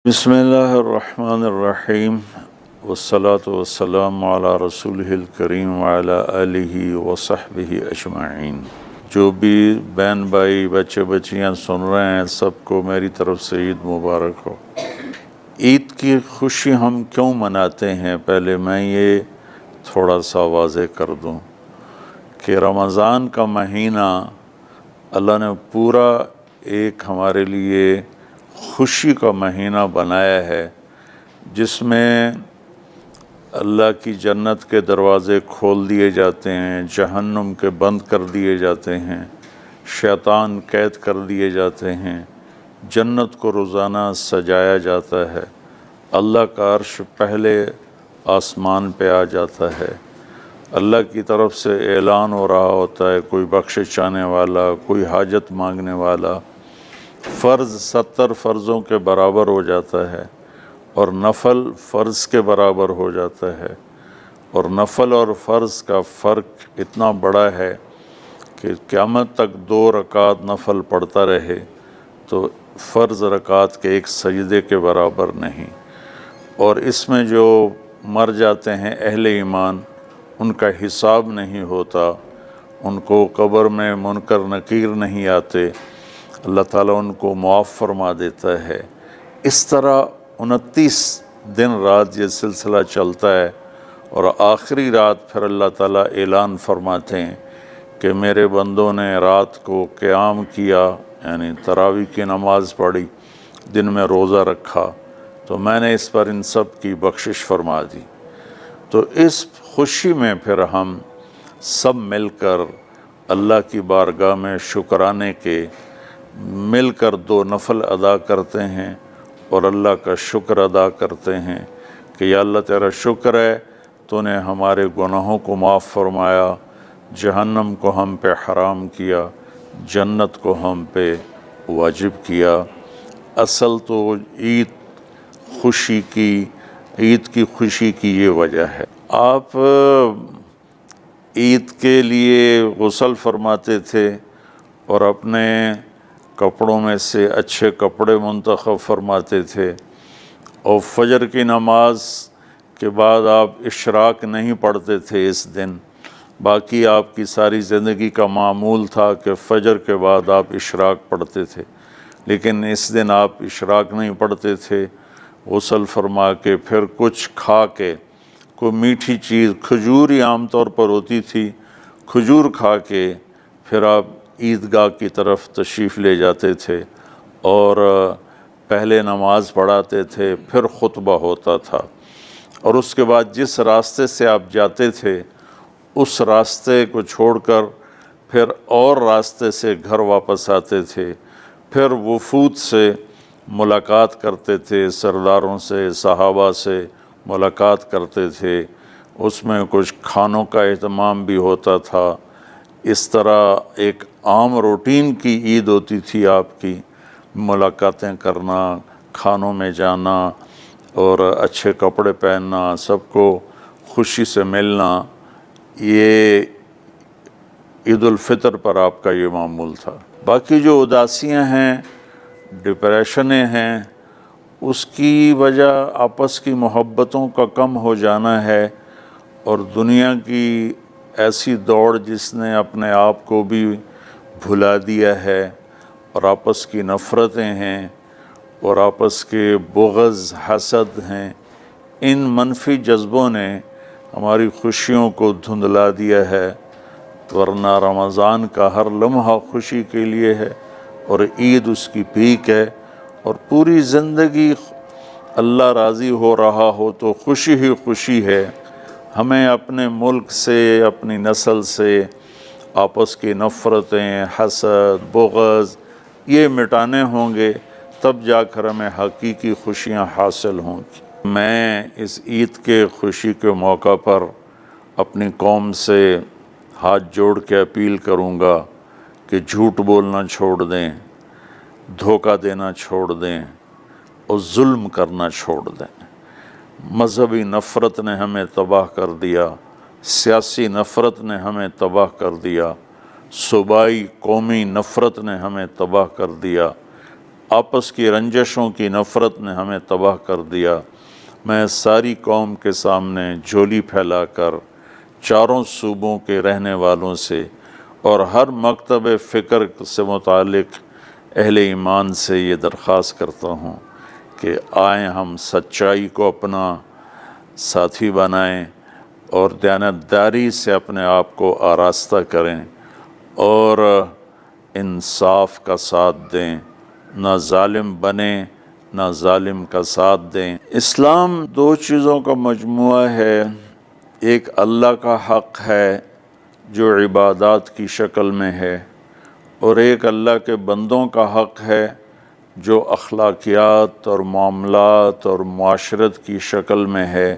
بسم اللہ الرحمن الرحیم والصلاة والسلام علی رسولہ الکریم وعلی آلہ وصحبہ اجمعین۔ جو بھی بہن بھائی بچے بچیاں سن رہے ہیں سب کو میری طرف سے عید مبارک ہو۔ عید کی خوشی ہم کیوں مناتے ہیں، پہلے میں یہ تھوڑا سا واضح کر دوں کہ رمضان کا مہینہ اللہ نے پورا ایک ہمارے لیے خوشی کا مہینہ بنایا ہے، جس میں اللہ کی جنت کے دروازے کھول دیے جاتے ہیں، جہنم کے بند کر دیے جاتے ہیں، شیطان قید کر دیے جاتے ہیں، جنت کو روزانہ سجایا جاتا ہے، اللہ کا عرش پہلے آسمان پہ آ جاتا ہے، اللہ کی طرف سے اعلان ہو رہا ہوتا ہے، کوئی بخشش چاہنے والا، کوئی حاجت مانگنے والا، فرض 70 فرضوں کے برابر ہو جاتا ہے اور نفل فرض کے برابر ہو جاتا ہے، اور نفل اور فرض کا فرق اتنا بڑا ہے کہ قیامت تک 2 رکعت نفل پڑھتا رہے تو فرض رکعت کے ایک سجدے کے برابر نہیں۔ اور اس میں جو مر جاتے ہیں اہل ایمان، ان کا حساب نہیں ہوتا، ان کو قبر میں منکر نکیر نہیں آتے، اللہ تعالیٰ ان کو معاف فرما دیتا ہے۔ اس طرح 29 دن رات یہ سلسلہ چلتا ہے، اور آخری رات پھر اللہ تعالیٰ اعلان فرماتے ہیں کہ میرے بندوں نے رات کو قیام کیا، یعنی تراویح کی نماز پڑھی، دن میں روزہ رکھا، تو میں نے اس پر ان سب کی بخشش فرما دی۔ تو اس خوشی میں پھر ہم سب مل کر اللہ کی بارگاہ میں شکرانے کے مل کر 2 نفل ادا کرتے ہیں اور اللہ کا شکر ادا کرتے ہیں کہ یا اللہ تیرا شکر ہے، تو نے ہمارے گناہوں کو معاف فرمایا، جہنم کو ہم پہ حرام کیا، جنت کو ہم پہ واجب کیا۔ اصل تو عید کی خوشی کی یہ وجہ ہے۔ آپ عید کے لیے غسل فرماتے تھے اور اپنے کپڑوں میں سے اچھے کپڑے منتخب فرماتے تھے، اور فجر کی نماز کے بعد آپ اشراق نہیں پڑھتے تھے اس دن، باقی آپ کی ساری زندگی کا معمول تھا کہ فجر کے بعد آپ اشراق پڑھتے تھے، لیکن اس دن آپ اشراق نہیں پڑھتے تھے۔ غسل فرما کے پھر کچھ کھا کے، کوئی میٹھی چیز، کھجور ہی عام طور پر ہوتی تھی، کھجور کھا کے پھر آپ عیدگاہ کی طرف تشریف لے جاتے تھے، اور پہلے نماز پڑھاتے تھے، پھر خطبہ ہوتا تھا، اور اس کے بعد جس راستے سے آپ جاتے تھے اس راستے کو چھوڑ کر پھر اور راستے سے گھر واپس آتے تھے، پھر وفود سے ملاقات کرتے تھے، سرداروں سے، صحابہ سے ملاقات کرتے تھے، اس میں کچھ کھانوں کا اہتمام بھی ہوتا تھا۔ اس طرح ایک عام روٹین کی عید ہوتی تھی آپ کی، ملاقاتیں کرنا، کھانوں میں جانا، اور اچھے کپڑے پہننا، سب کو خوشی سے ملنا، یہ عید الفطر پر آپ کا یہ معمول تھا۔ باقی جو اداسیاں ہیں، ڈپریشنیں ہیں، اس کی وجہ آپس کی محبتوں کا کم ہو جانا ہے، اور دنیا کی ایسی دوڑ جس نے اپنے آپ کو بھی بھلا دیا ہے، اور آپس کی نفرتیں ہیں، اور آپس کے بغض، حسد ہیں، ان منفی جذبوں نے ہماری خوشیوں کو دھندلا دیا ہے، ورنہ رمضان کا ہر لمحہ خوشی کے لیے ہے، اور عید اس کی پیک ہے، اور پوری زندگی اللہ راضی ہو رہا ہو تو خوشی ہی خوشی ہے۔ ہمیں اپنے ملک سے، اپنی نسل سے آپس کی نفرتیں، حسد، بغض یہ مٹانے ہوں گے، تب جا کر ہمیں حقیقی خوشیاں حاصل ہوں گی۔ میں اس عید کے خوشی کے موقع پر اپنی قوم سے ہاتھ جوڑ کے اپیل کروں گا کہ جھوٹ بولنا چھوڑ دیں، دھوکہ دینا چھوڑ دیں، اور ظلم کرنا چھوڑ دیں۔ مذہبی نفرت نے ہمیں تباہ کر دیا، سیاسی نفرت نے ہمیں تباہ کر دیا، صوبائی قومی نفرت نے ہمیں تباہ کر دیا۔ آپس کی رنجشوں کی نفرت نے ہمیں تباہ کر دیا۔ میں ساری قوم کے سامنے جھولی پھیلا کر چاروں صوبوں کے رہنے والوں سے اور ہر مکتب فکر سے متعلق اہل ایمان سے یہ درخواست کرتا ہوں کہ آئیں ہم سچائی کو اپنا ساتھی بنائیں اور دیانتداری سے اپنے آپ کو آراستہ کریں اور انصاف کا ساتھ دیں، نہ ظالم بنیں نہ ظالم کا ساتھ دیں۔ اسلام دو چیزوں کا مجموعہ ہے، ایک اللہ کا حق ہے جو عبادات کی شکل میں ہے، اور ایک اللہ کے بندوں کا حق ہے جو اخلاقیات اور معاملات اور معاشرت کی شکل میں ہے۔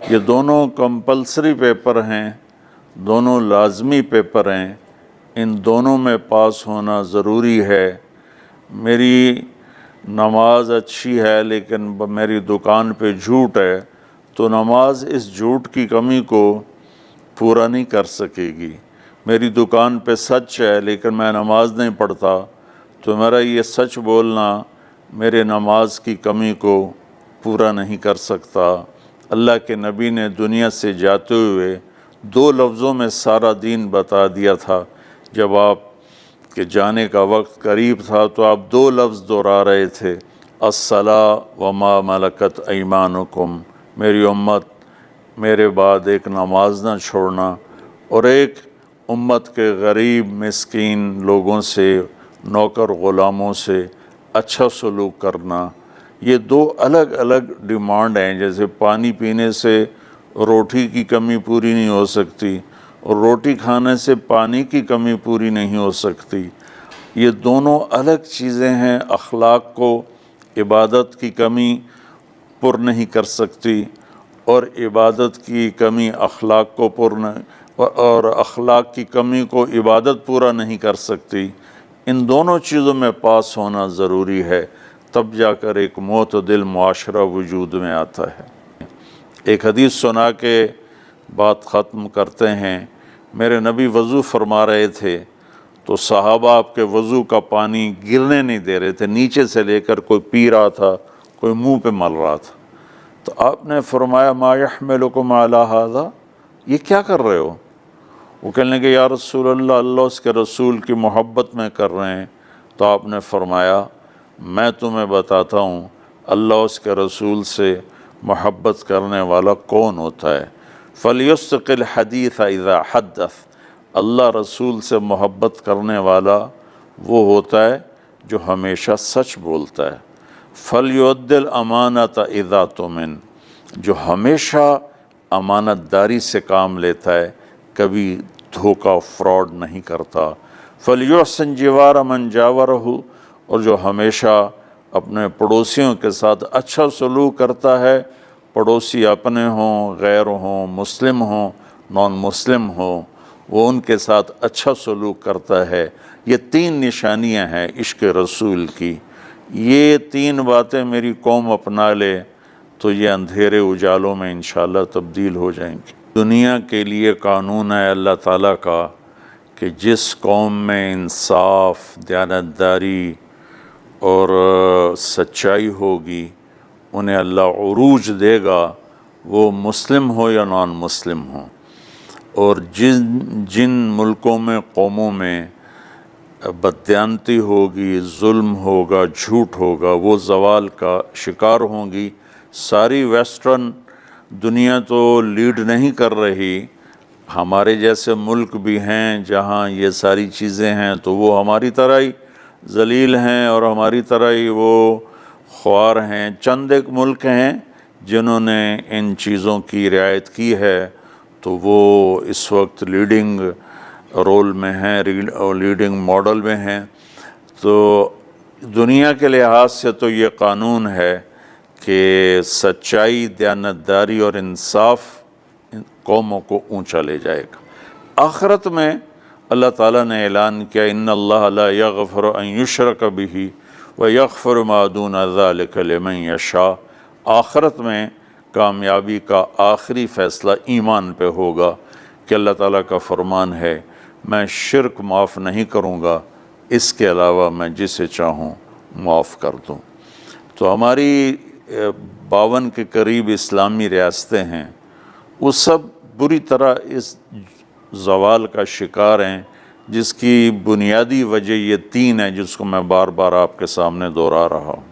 یہ دونوں کمپلسری پیپر ہیں، دونوں لازمی پیپر ہیں، ان دونوں میں پاس ہونا ضروری ہے۔ میری نماز اچھی ہے لیکن میری دکان پہ جھوٹ ہے تو نماز اس جھوٹ کی کمی کو پورا نہیں کر سکے گی۔ میری دکان پہ سچ ہے لیکن میں نماز نہیں پڑھتا تو میرا یہ سچ بولنا میرے نماز کی کمی کو پورا نہیں کر سکتا۔ اللہ کے نبی نے دنیا سے جاتے ہوئے دو لفظوں میں سارا دین بتا دیا تھا۔ جب آپ کے جانے کا وقت قریب تھا تو آپ دو لفظ دہرا رہے تھے، الصلاۃ وما ملکت ایمانکم، میری امت میرے بعد ایک نماز نہ چھوڑنا، اور ایک امت کے غریب مسکین لوگوں سے، نوکر غلاموں سے اچھا سلوک کرنا۔ یہ دو الگ الگ ڈیمانڈ ہیں، جیسے پانی پینے سے روٹی کی کمی پوری نہیں ہو سکتی اور روٹی کھانے سے پانی کی کمی پوری نہیں ہو سکتی۔ یہ دونوں الگ چیزیں ہیں۔ اخلاق کو عبادت کی کمی پر نہیں کر سکتی، اور عبادت کی کمی اخلاق کو اور اخلاق کی کمی کو عبادت پورا نہیں کر سکتی۔ ان دونوں چیزوں میں پاس ہونا ضروری ہے، تب جا کر ایک معتدل معاشرہ وجود میں آتا ہے۔ ایک حدیث سنا کے بات ختم کرتے ہیں۔ میرے نبی وضو فرما رہے تھے تو صحابہ آپ کے وضو کا پانی گرنے نہیں دے رہے تھے، نیچے سے لے کر کوئی پی رہا تھا، کوئی منہ پہ مل رہا تھا۔ تو آپ نے فرمایا ما یحملکم علی ھذا، یہ کیا کر رہے ہو؟ وہ کہنے لگے یا رسول اللہ، اللہ اس کے رسول کی محبت میں کر رہے ہیں۔ تو آپ نے فرمایا میں تمہیں بتاتا ہوں اللہ اس کے رسول سے محبت کرنے والا کون ہوتا ہے۔ فَلْيُسْتِقِ الْحَدِيثَ إِذَا حَدَّثَ، اللہ رسول سے محبت کرنے والا وہ ہوتا ہے جو ہمیشہ سچ بولتا ہے۔ فَلْيُؤَدِّ الْأَمَانَةَ إِذَا تُؤْمِنَ، جو ہمیشہ امانت داری سے کام لیتا ہے، کبھی دھوکہ فراڈ نہیں کرتا۔ فَلْيُحْسِنْ جِوَارَ مَنْ جَاوَرَهُ، اور جو ہمیشہ اپنے پڑوسیوں کے ساتھ اچھا سلوک کرتا ہے، پڑوسی اپنے ہوں، غیر ہوں، مسلم ہوں، نان مسلم ہوں، وہ ان کے ساتھ اچھا سلوک کرتا ہے۔ یہ تین نشانیاں ہیں عشق رسول کی۔ یہ تین باتیں میری قوم اپنا لے تو یہ اندھیرے اجالوں میں انشاءاللہ تبدیل ہو جائیں گی۔ دنیا کے لیے قانون ہے اللہ تعالیٰ کا کہ جس قوم میں انصاف، دیانتداری اور سچائی ہوگی انہیں اللہ عروج دے گا، وہ مسلم ہو یا نان مسلم ہو۔ اور جن ملکوں میں، قوموں میں بددیانتی ہوگی، ظلم ہوگا، جھوٹ ہوگا، وہ زوال کا شکار ہوں گی۔ ساری ویسٹرن دنیا تو لیڈ نہیں کر رہی، ہمارے جیسے ملک بھی ہیں جہاں یہ ساری چیزیں ہیں تو وہ ہماری طرح ہی ذلیل ہیں اور ہماری طرح ہی وہ خوار ہیں۔ چند ایک ملک ہیں جنہوں نے ان چیزوں کی رعایت کی ہے تو وہ اس وقت لیڈنگ رول میں ہیں، لیڈنگ ماڈل میں ہیں۔ تو دنیا کے لحاظ سے تو یہ قانون ہے کہ سچائی، دیانتداری اور انصاف قوموں کو اونچا لے جائے گا۔ آخرت میں اللہ تعالیٰ نے اعلان کیا ان اللہ لا یغفر ان یشرک بہ ویغفر ما دون ذلک لمن یشاء۔ آخرت میں کامیابی کا آخری فیصلہ ایمان پہ ہوگا کہ اللہ تعالیٰ کا فرمان ہے میں شرک معاف نہیں کروں گا، اس کے علاوہ میں جسے چاہوں معاف کر دوں۔ تو ہماری 52 کے قریب اسلامی ریاستیں ہیں، وہ سب بری طرح اس زوال کا شکار ہیں، جس کی بنیادی وجہ یہ 3 ہے جس کو میں بار بار آپ کے سامنے دہرا رہا ہوں۔